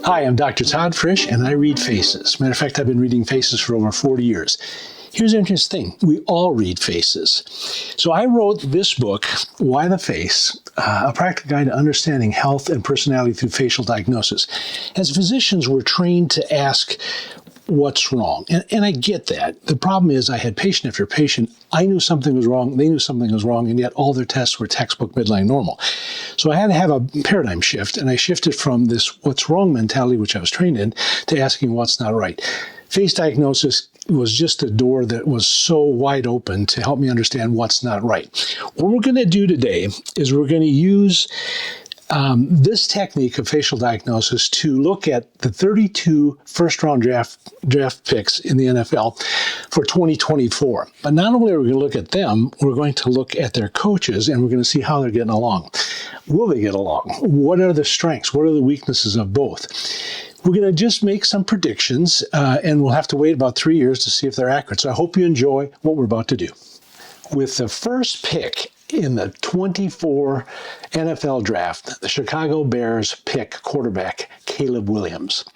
Hi, I'm Dr. Todd Frisch, and I read faces. Matter of fact, I've been reading faces for over 40 years. Here's the interesting thing. We all read faces. So I wrote this book, Why the Face? A practical guide to understanding health and personality through facial diagnosis. As physicians, we're trained to ask, what's wrong? And I get that. The problem is I had patient after patient. I knew something was wrong. They knew something was wrong. And yet all their tests were textbook midline normal. So I had to have a paradigm shift. And I shifted from this what's wrong mentality, which I was trained in, to asking what's not right. Face diagnosis was just a door that was so wide open to help me understand what's not right. What we're going to do today is we're going to use this technique of facial diagnosis to look at the 32 first-round draft picks in the NFL for 2024. But not only are we going to look at them, we're going to look at their coaches, and we're going to see how they're getting along. Will they get along? What are the strengths? What are the weaknesses of both? We're going to just make some predictions, and we'll have to wait about 3 years to see if they're accurate. So I hope you enjoy what we're about to do. With the first pick in the 24 NFL draft, the Chicago Bears pick quarterback Caleb Williams.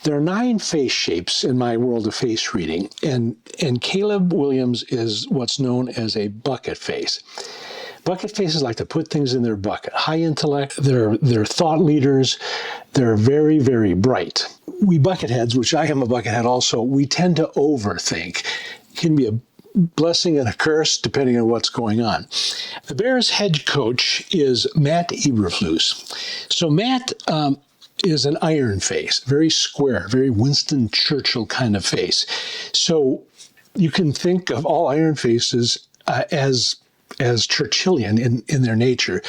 There are 9 face shapes in my world of face reading, and Caleb Williams is what's known as a bucket face. Bucket faces like to put things in their bucket. High intellect, they're thought leaders, they're very, very bright. We bucketheads, which I am a buckethead also, we tend to overthink. It can be a blessing and a curse depending on what's going on. The Bears head coach is Matt Eberflus. So Matt is an iron face, very square, very Winston Churchill kind of face. So you can think of all iron faces as Churchillian in their nature.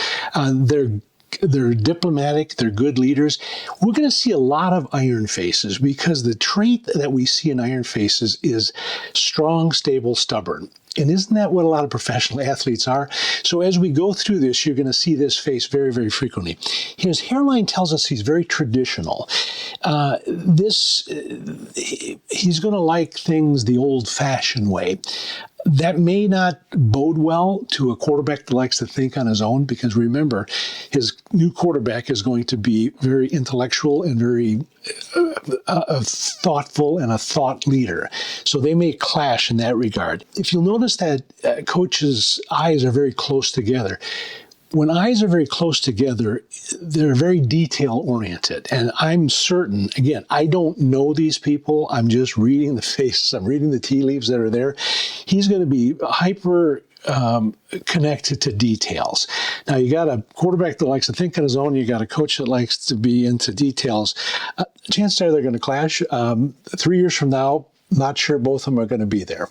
They're diplomatic, they're good leaders. We're going to see a lot of iron faces because the trait that we see in iron faces is strong, stable, stubborn. And isn't that what a lot of professional athletes are? So as we go through this, you're going to see this face very, very frequently. His hairline tells us he's very traditional. He's going to like things the old-fashioned way. That may not bode well to a quarterback that likes to think on his own, because remember, his new quarterback is going to be very intellectual and very thoughtful and a thought leader. So they may clash in that regard. If you'll notice that coaches' eyes are very close together. When eyes are very close together, they're very detail-oriented. And I'm certain, again, I don't know these people. I'm just reading the faces. I'm reading the tea leaves that are there. He's going to be hyper connected to details. Now, you got a quarterback that likes to think on his own. You got a coach that likes to be into details. Chances are they're going to clash. 3 years from now, not sure both of them are going to be there.